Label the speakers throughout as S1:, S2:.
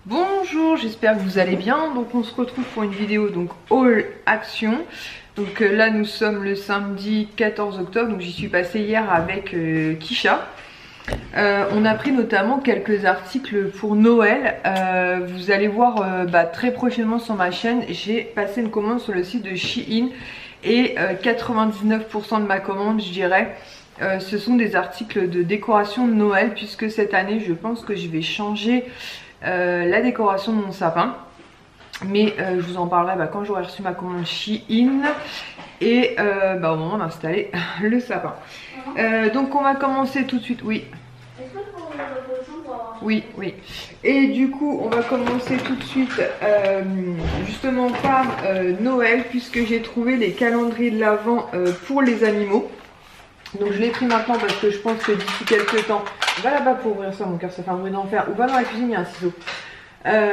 S1: Bonjour, j'espère que vous allez bien. Donc on se retrouve pour une vidéo donc haul action. Donc là nous sommes le samedi 14 octobre, donc j'y suis passée hier avec Kisha. On a pris notamment quelques articles pour Noël. Vous allez voir très prochainement sur ma chaîne, j'ai passé une commande sur le site de Shein et 99% de ma commande, je dirais, ce sont des articles de décoration de Noël, puisque cette année je pense que je vais changer la décoration de mon sapin. Mais je vous en parlerai quand j'aurai reçu ma commande Shein et au moment d'installer le sapin. Donc on va commencer tout de suite. Oui. Oui. Et du coup on va commencer tout de suite justement par Noël, puisque j'ai trouvé les calendriers de l'Avent pour les animaux. Donc je l'ai pris maintenant parce que je pense que d'ici quelques temps, va là-bas pour ouvrir ça, mon cœur, ça fait un bruit d'enfer, ou va dans la cuisine, il y a un ciseau.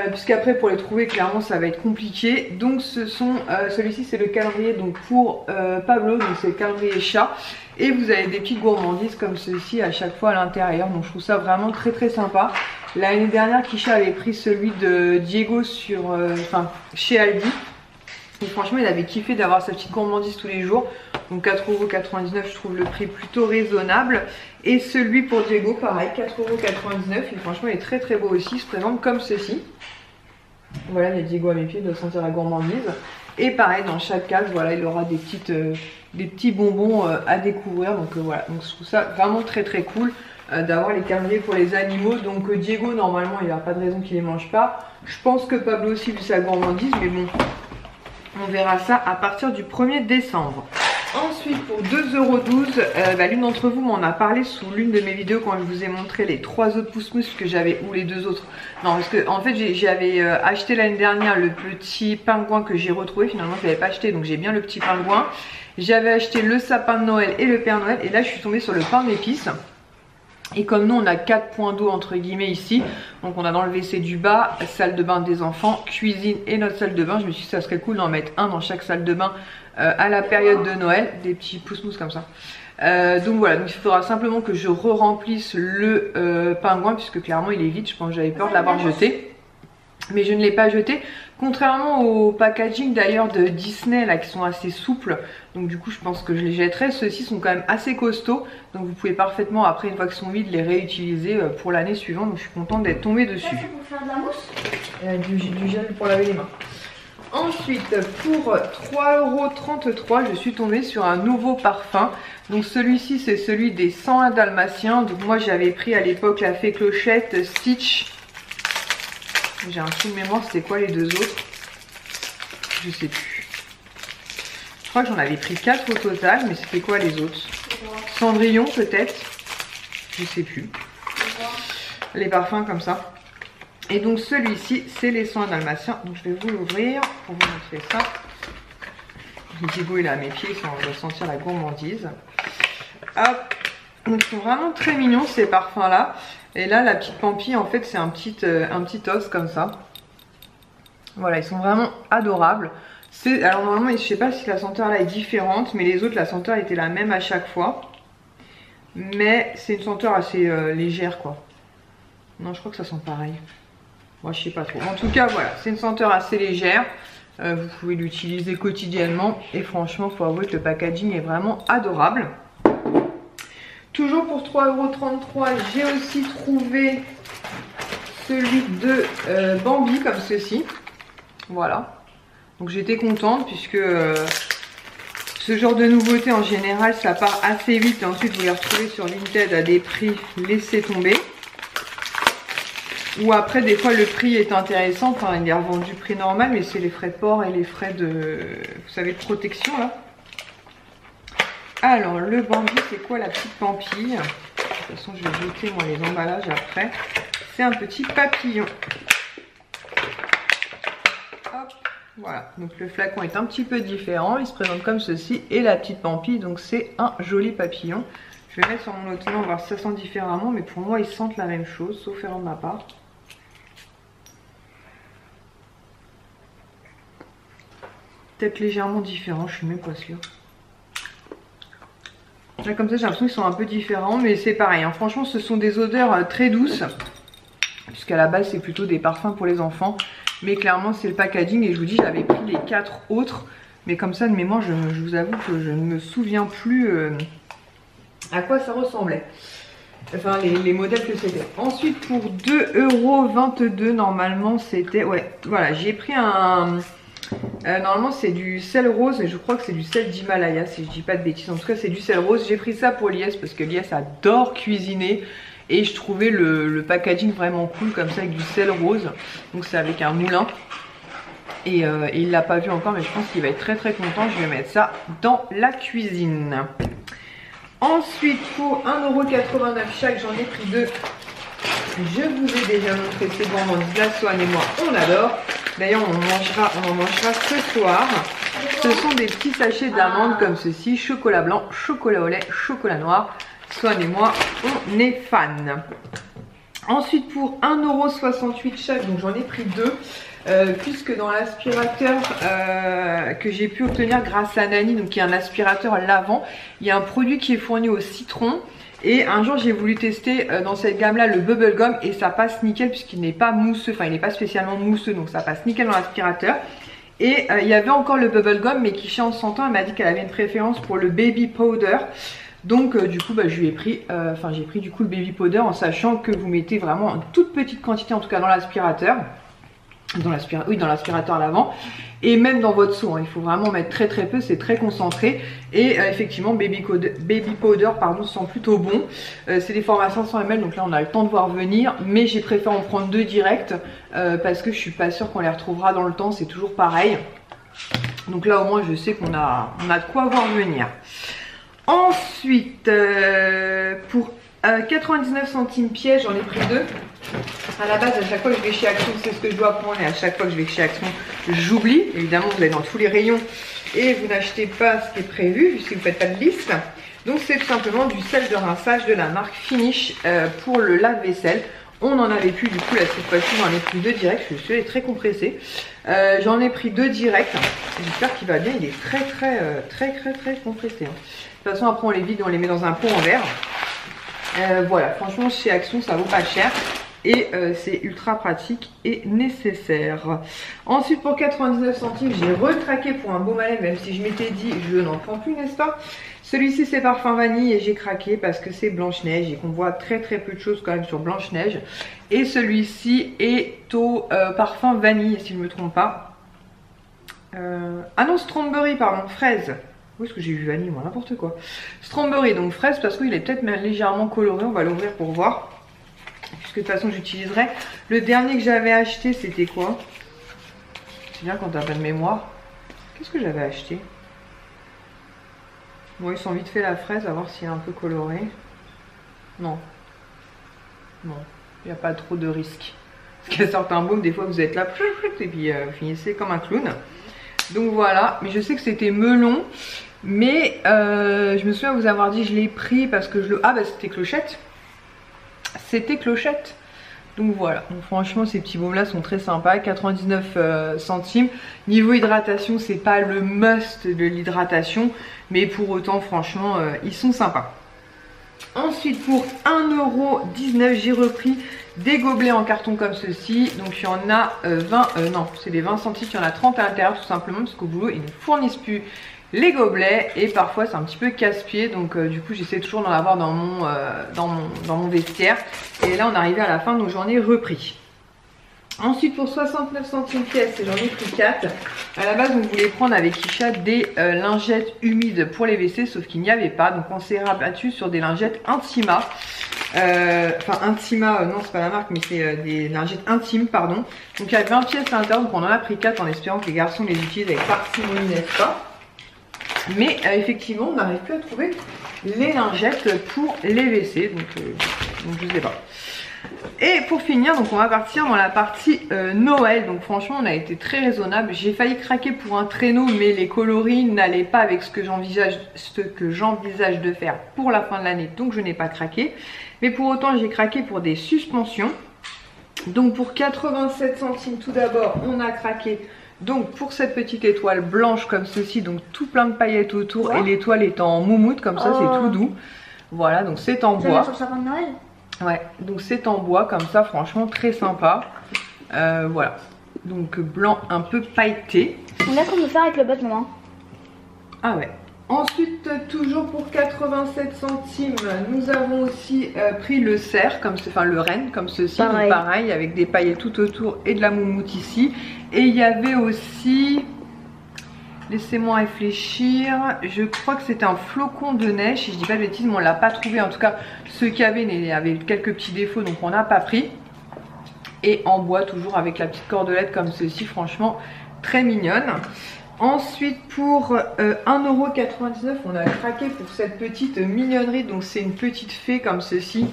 S1: Puisqu'après pour les trouver clairement ça va être compliqué. Donc ce sont, celui-ci c'est le calendrier donc pour Pablo, donc c'est le calendrier chat. Et vous avez des petites gourmandises comme ceci à chaque fois à l'intérieur, donc je trouve ça vraiment très sympa. L'année dernière Kisha avait pris celui de Diego sur, chez Aldi. Et franchement il avait kiffé d'avoir sa petite gourmandise tous les jours. Donc 4,99 €, je trouve le prix plutôt raisonnable. Et celui pour Diego pareil, 4,99 €. Et franchement il est très beau aussi, il se présente comme ceci. Voilà, il y a Diego à mes pieds, il doit sentir la gourmandise. Et pareil dans chaque case, voilà, il aura des petits bonbons à découvrir. Donc voilà, donc je trouve ça vraiment très cool d'avoir les calendriers pour les animaux. Donc Diego normalement il n'y a pas de raison qu'il les mange pas. Je pense que Pablo aussi vu sa gourmandise, mais bon, on verra ça à partir du 1er décembre. Ensuite pour 2,12 €, l'une d'entre vous m'en a parlé sous l'une de mes vidéos quand je vous ai montré les 3 autres pousse-mousse que j'avais, ou les 2 autres. Non, parce que en fait j'avais acheté l'année dernière le petit pingouin que j'ai retrouvé, finalement je l'avais pas acheté, donc j'ai bien le petit pingouin. J'avais acheté le sapin de Noël et le Père Noël, et là je suis tombée sur le pain d'épices. Et comme nous on a 4 points d'eau entre guillemets ici, donc on a dans le WC du bas, salle de bain des enfants, cuisine et notre salle de bain, je me suis dit que ça serait cool d'en mettre un dans chaque salle de bain à la période de Noël, des petits pousse-mousse comme ça. Donc voilà, donc il faudra simplement que je re-remplisse le pingouin, puisque clairement il est vide, je pense que j'avais peur de l'avoir jeté. Mais je ne l'ai pas jeté, contrairement au packaging d'ailleurs de Disney là qui sont assez souples. Donc du coup je pense que je les jetterai. Ceux-ci sont quand même assez costauds, donc vous pouvez parfaitement après une fois qu'ils sont vides les réutiliser pour l'année suivante. Donc je suis contente d'être tombée dessus.
S2: Ça c'est pour faire de la mousse,
S1: du gel pour laver les mains. Ensuite pour 3,33 €, je suis tombée sur un nouveau parfum. Donc celui-ci c'est celui des 101 Dalmatiens. Donc moi j'avais pris à l'époque la Fée Clochette, Stitch. J'ai un trou de mémoire, c'était quoi les deux autres? Je sais plus. Je crois que j'en avais pris 4 au total, mais c'était quoi les autres? Cendrillon peut-être? Je sais plus. Les parfums comme ça. Et donc celui-ci, c'est les 101 Dalmatiens. Donc je vais vous l'ouvrir pour vous montrer ça. Diego il est à mes pieds, ça on va sentir la gourmandise. Hop. Donc ils sont vraiment très mignons ces parfums là. Et là la petite pampille en fait c'est un petit os comme ça. Voilà, ils sont vraiment adorables. Alors normalement je sais pas si la senteur là est différente, mais les autres la senteur était la même à chaque fois. Mais c'est une senteur assez légère quoi. Non, je crois que ça sent pareil. Moi je sais pas trop. En tout cas voilà, c'est une senteur assez légère. Vous pouvez l'utiliser quotidiennement. Et franchement faut avouer que le packaging est vraiment adorable. Toujours pour 3,33 €, j'ai aussi trouvé celui de Bambi comme ceci. Voilà. Donc j'étais contente puisque ce genre de nouveauté en général ça part assez vite et ensuite vous les retrouvez sur Vinted à des prix laissés tomber. Ou après des fois le prix est intéressant, enfin il est revendu prix normal mais c'est les frais de port et les frais de, vous savez, de protection là. Alors le Bambi c'est quoi la petite pampille? De toute façon je vais jeter moi les emballages après. C'est un petit papillon. Hop, voilà, donc le flacon est un petit peu différent, il se présente comme ceci. Et la petite pampille donc c'est un joli papillon. Je vais mettre sur mon automaton voir si ça sent différemment, mais pour moi ils sentent la même chose sauf erreur de ma part. Peut-être légèrement différent, je suis même pas sûre. Là, comme ça j'ai l'impression qu'ils sont un peu différents, mais c'est pareil hein. Franchement ce sont des odeurs très douces, puisque puisqu'à la base c'est plutôt des parfums pour les enfants. Mais clairement c'est le packaging et je vous dis j'avais pris les 4 autres. Mais comme ça de mémoire je vous avoue que je ne me souviens plus à quoi ça ressemblait. Enfin les modèles que c'était. Ensuite pour 2,22 € normalement c'était... Ouais voilà, j'ai pris un... normalement c'est du sel rose et je crois que c'est du sel d'Himalaya si je dis pas de bêtises. En tout cas c'est du sel rose. J'ai pris ça pour Lies parce que Lies adore cuisiner. Et je trouvais le packaging vraiment cool comme ça avec du sel rose. Donc c'est avec un moulin. Et il l'a pas vu encore mais je pense qu'il va être très très content. Je vais mettre ça dans la cuisine. Ensuite pour 1,89 € chaque, j'en ai pris 2. Je vous ai déjà montré ces gourmandises, la Swan et moi on adore. D'ailleurs on en mangera ce soir. Ce sont des petits sachets d'amandes comme ceci. Chocolat blanc, chocolat au lait, chocolat noir. Swan et moi on est fans. Ensuite pour 1,68 € chaque, donc j'en ai pris 2. Puisque dans l'aspirateur que j'ai pu obtenir grâce à Nani, donc qui est un aspirateur lavant, il y a un produit qui est fourni au citron. Et un jour j'ai voulu tester dans cette gamme là le bubble gum et ça passe nickel puisqu'il n'est pas mousseux, enfin il n'est pas spécialement mousseux, donc ça passe nickel dans l'aspirateur. Et il y avait encore le bubble gum mais Kisha en sentant elle m'a dit qu'elle avait une préférence pour le baby powder. Donc du coup je lui ai pris, j'ai pris du coup le baby powder en sachant que vous mettez vraiment une toute petite quantité en tout cas dans l'aspirateur. Dans l'aspirateur à l'avant et même dans votre seau, hein. Il faut vraiment mettre très très peu, c'est très concentré et effectivement baby powder pardon sent plutôt bon. C'est des formats 500 ml donc là on a le temps de voir venir mais j'ai préféré en prendre 2 directs parce que je suis pas sûre qu'on les retrouvera dans le temps, c'est toujours pareil. Donc là au moins je sais qu'on a de quoi voir venir. Ensuite pour 99 centimes pièce, j'en ai pris 2. À la base, à chaque fois que je vais chez Action, c'est ce que je dois prendre. Et à chaque fois que je vais chez Action, j'oublie. Évidemment, vous allez dans tous les rayons et vous n'achetez pas ce qui est prévu, puisque vous ne faites pas de liste. Donc, c'est tout simplement du sel de rinçage de la marque Finish pour le lave-vaisselle. On n'en avait plus, du coup, là, cette fois-ci, j'en ai pris 2 directs. Je suis très compressée. J'en ai pris 2 directs. J'espère qu'il va bien. Il est très compressé. Hein. De toute façon, après, on les vide et on les met dans un pot en verre. Voilà, franchement chez Action ça vaut pas cher et c'est ultra pratique et nécessaire. Ensuite pour 99 centimes j'ai retraqué pour un baume à lèvres, même si je m'étais dit je n'en prends plus, n'est-ce pas. Celui-ci c'est parfum vanille et j'ai craqué parce que c'est Blanche-Neige et qu'on voit très peu de choses quand même sur Blanche-Neige. Et celui-ci est au parfum vanille si je ne me trompe pas. Ah non, Strawberry pardon, fraise. Où est-ce que j'ai vu vanille, moi, n'importe quoi. Strawberry, donc fraise, parce qu'il est peut-être même légèrement coloré. On va l'ouvrir pour voir. Puisque de toute façon, j'utiliserai. Le dernier que j'avais acheté, c'était quoi? C'est bien quand t'as pas de mémoire. Qu'est-ce que j'avais acheté? Bon, ils sont vite fait la fraise, à voir s'il est un peu coloré. Non. Non, il n'y a pas trop de risques. Parce qu'elle sort un baume, des fois vous êtes là, et puis vous finissez comme un clown. Donc voilà, mais je sais que c'était melon. Mais je me souviens vous avoir dit je l'ai pris parce que je le... Ah bah c'était Clochette. C'était Clochette. Donc voilà, donc, franchement ces petits baumes là sont très sympas. 99 centimes. Niveau hydratation c'est pas le must de l'hydratation. Mais pour autant franchement ils sont sympas. Ensuite pour 1,19 € j'ai repris des gobelets en carton comme ceci. Donc il y en a 20, non c'est des 20 centimes, il y en a 30 à l'intérieur tout simplement parce qu'au boulot ils ne fournissent plus les gobelets et parfois c'est un petit peu casse-pied. Donc du coup j'essaie toujours d'en avoir dans mon vestiaire. Et là on est arrivé à la fin donc j'en ai repris. Ensuite pour 69 centimes pièce, j'en ai pris 4. À la base on voulait prendre avec Kisha des lingettes humides pour les WC, sauf qu'il n'y avait pas. Donc on s'est rabattu sur des lingettes Intima. Enfin Intima, non c'est pas la marque mais c'est des lingettes intimes pardon. Donc il y a 20 pièces à l'intérieur, donc on en a pris 4 en espérant que les garçons les utilisent avec parcimonie, n'est-ce pas. Mais effectivement on n'arrive plus à trouver les lingettes pour les WC, donc je sais pas. Et pour finir, donc on va partir dans la partie Noël. Donc franchement on a été très raisonnable. J'ai failli craquer pour un traîneau mais les coloris n'allaient pas avec ce que j'envisage de faire pour la fin de l'année. Donc je n'ai pas craqué. Mais pour autant j'ai craqué pour des suspensions. Donc pour 87 centimes tout d'abord on a craqué. Donc pour cette petite étoile blanche comme ceci. Donc tout plein de paillettes autour. Et l'étoile est en moumoute comme ça, c'est tout doux. Voilà, donc c'est en bois.
S2: Sur le sapin de Noël.
S1: Ouais, donc c'est en bois comme ça, franchement très sympa. Voilà, donc blanc un peu pailleté.
S2: On a qu'on peut faire avec le bot maman.
S1: Ah ouais. Ensuite, toujours pour 87 centimes, nous avons aussi pris le cerf, enfin le renne, comme ceci, pareil. Donc pareil, avec des paillettes tout autour et de la moumoute ici. Et il y avait aussi, laissez-moi réfléchir, je crois que c'était un flocon de neige, si je dis pas de bêtises, mais on l'a pas trouvé. En tout cas, ceux qui avaient quelques petits défauts, donc on n'a pas pris. Et en bois, toujours avec la petite cordelette comme ceci, franchement, très mignonne. Ensuite pour 1,99 €, on a craqué pour cette petite mignonnerie. Donc c'est une petite fée comme ceci,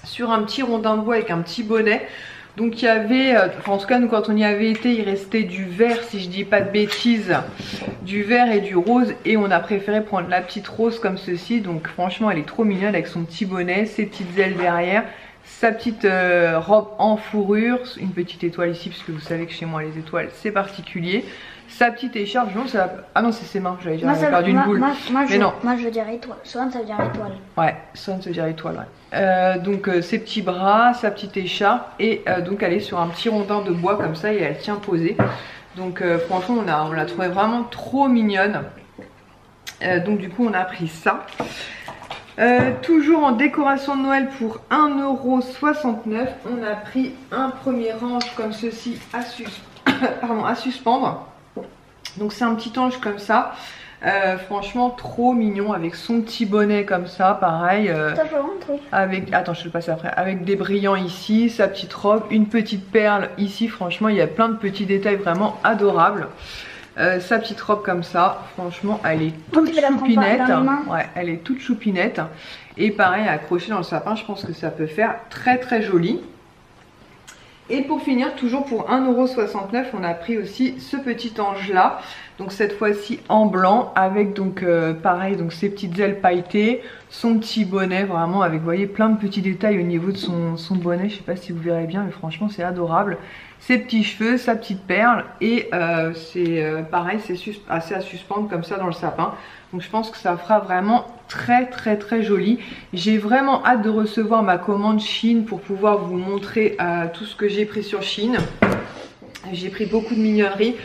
S1: sur un petit rondin de bois avec un petit bonnet. Donc il y avait, enfin, en tout cas nous quand on y avait été, il restait du vert, si je dis pas de bêtises, du vert et du rose. Et on a préféré prendre la petite rose comme ceci. Donc franchement elle est trop mignonne avec son petit bonnet, ses petites ailes derrière, sa petite robe en fourrure, une petite étoile ici, puisque vous savez que chez moi les étoiles c'est particulier. Sa petite écharpe, je pense ça va... Ah non, c'est ses mains, j'allais dire, j'avais perdu une boule.
S2: Moi je veux dire étoile, Swan ça veut dire étoile.
S1: Ouais, Swan ça veut dire étoile, ouais. Donc ses petits bras, sa petite écharpe, et donc elle est sur un petit rondin de bois comme ça et elle tient posée. Donc franchement on l'a trouvée vraiment trop mignonne. Donc du coup on a pris ça. Toujours en décoration de Noël pour 1,69 €, on a pris un premier ange comme ceci à suspendre. Donc c'est un petit ange comme ça, franchement trop mignon avec son petit bonnet comme ça, pareil. Avec, attends je te le passe après, avec des brillants ici, sa petite robe, une petite perle ici, franchement il y a plein de petits détails vraiment adorables. Sa petite robe comme ça, franchement elle est toute choupinette, ouais, elle est toute choupinette. Et pareil accrochée dans le sapin, je pense que ça peut faire très très joli. Et pour finir, toujours pour 1,69 €, on a pris aussi ce petit ange là. Donc cette fois-ci en blanc avec donc pareil, donc ses petites ailes pailletées, son petit bonnet vraiment avec, vous voyez, plein de petits détails au niveau de son bonnet. Je sais pas si vous verrez bien mais franchement c'est adorable. Ses petits cheveux, sa petite perle et c'est pareil, c'est assez à suspendre comme ça dans le sapin. Donc je pense que ça fera vraiment très très très joli. J'ai vraiment hâte de recevoir ma commande Shein pour pouvoir vous montrer tout ce que j'ai pris sur Shein. J'ai pris beaucoup de mignonneries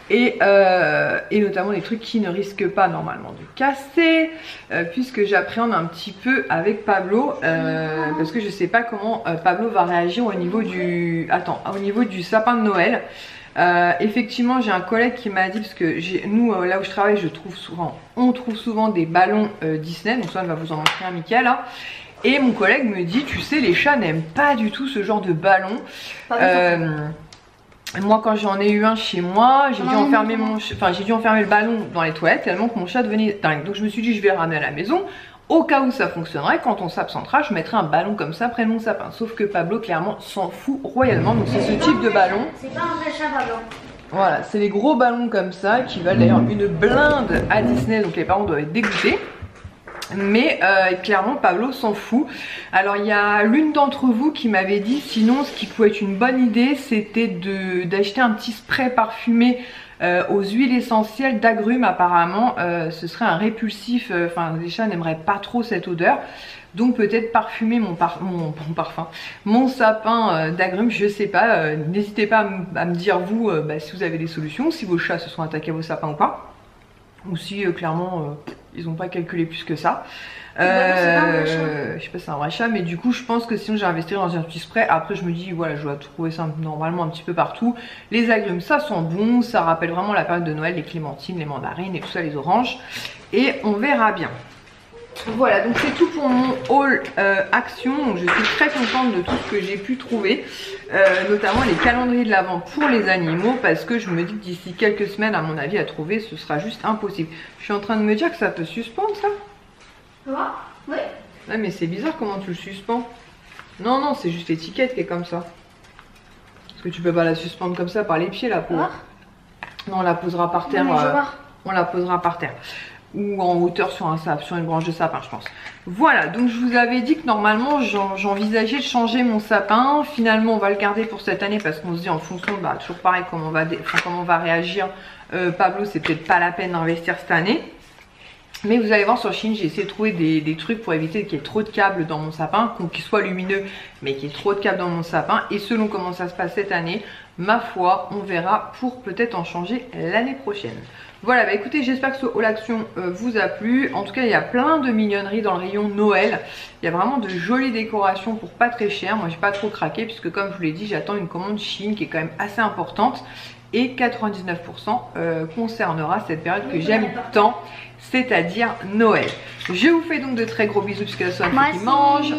S1: et notamment des trucs qui ne risquent pas normalement de casser, puisque j'appréhende un petit peu avec Pablo, parce que je sais pas comment Pablo va réagir au niveau du sapin de Noël. Effectivement j'ai un collègue qui m'a dit, parce que nous là où je travaille on trouve souvent des ballons Disney, donc ça on va vous en montrer un Mickey là. Et mon collègue me dit, tu sais les chats n'aiment pas du tout ce genre de ballon. Moi quand j'en ai eu un chez moi, j'ai dû enfermer le ballon dans les toilettes tellement que mon chat devenait dingue. Donc je me suis dit je vais le ramener à la maison. Au cas où ça fonctionnerait, quand on s'absentera, je mettrai un ballon comme ça près de mon sapin. Sauf que Pablo clairement s'en fout royalement. Donc c'est ce type de ballon.
S2: C'est pas un vrai chat Pablo.
S1: Voilà, c'est les gros ballons comme ça qui valent d'ailleurs une blinde à Disney. Donc les parents doivent être dégoûtés. Mais clairement Pablo s'en fout. Alors il y a l'une d'entre vous qui m'avait dit sinon ce qui pouvait être une bonne idée, c'était d'acheter un petit spray parfumé aux huiles essentielles d'agrumes. Apparemment ce serait un répulsif, enfin les chats n'aimeraient pas trop cette odeur. Donc peut-être parfumer mon sapin d'agrumes, je sais pas. N'hésitez pas à me dire vous si vous avez des solutions, si vos chats se sont attaqués à vos sapins ou pas. Ou si clairement ils n'ont pas calculé plus que ça. Je sais pas si c'est un vrai chat, mais du coup je pense que sinon j'ai investi dans un petit spray. Après je me dis voilà, je dois trouver ça normalement un petit peu partout. Les agrumes ça sent bon, ça rappelle vraiment la période de Noël, les clémentines, les mandarines et tout ça, les oranges. Et on verra bien. Voilà, donc c'est tout pour mon haul action. Donc je suis très contente de tout ce que j'ai pu trouver, notamment les calendriers de l'Avent pour les animaux, parce que je me dis que d'ici quelques semaines à mon avis à trouver ce sera juste impossible. Je suis en train de me dire que ça peut suspendre ça.
S2: Tu vois? Oui.
S1: Ouais mais c'est bizarre comment tu le suspends. Non non, c'est juste l'étiquette qui est comme ça. Parce que tu peux pas la suspendre comme ça par les pieds la pauvre. Non, on la posera par terre. On la posera par terre. Ou en hauteur sur une branche de sapin je pense. Voilà, donc je vous avais dit que normalement j'envisageais de changer mon sapin. Finalement on va le garder pour cette année parce qu'on se dit en fonction, toujours pareil, comment on va réagir Pablo, c'est peut-être pas la peine d'investir cette année. Mais vous allez voir sur Shein, j'ai essayé de trouver des trucs pour éviter qu'il y ait trop de câbles dans mon sapin, qu'il soit lumineux, mais qu'il y ait trop de câbles dans mon sapin. Et selon comment ça se passe cette année, ma foi, on verra pour peut-être en changer l'année prochaine. Voilà, bah écoutez, j'espère que ce haul action vous a plu. En tout cas, il y a plein de mignonneries dans le rayon Noël. Il y a vraiment de jolies décorations pour pas très cher. Moi, j'ai pas trop craqué puisque comme je vous l'ai dit, j'attends une commande Shein qui est quand même assez importante. Et 99% concernera cette période que j'aime tant, c'est-à-dire Noël. Je vous fais donc de très gros bisous puisque la soirée qui mange.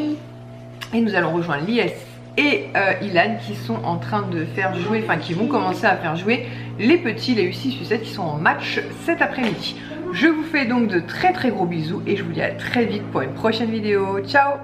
S1: Et nous allons rejoindre Lies et Ilan qui sont en train de faire jouer, enfin qui vont commencer à faire jouer les petits, les U6, U7 qui sont en match cet après-midi. Je vous fais donc de très gros bisous et je vous dis à très vite pour une prochaine vidéo. Ciao!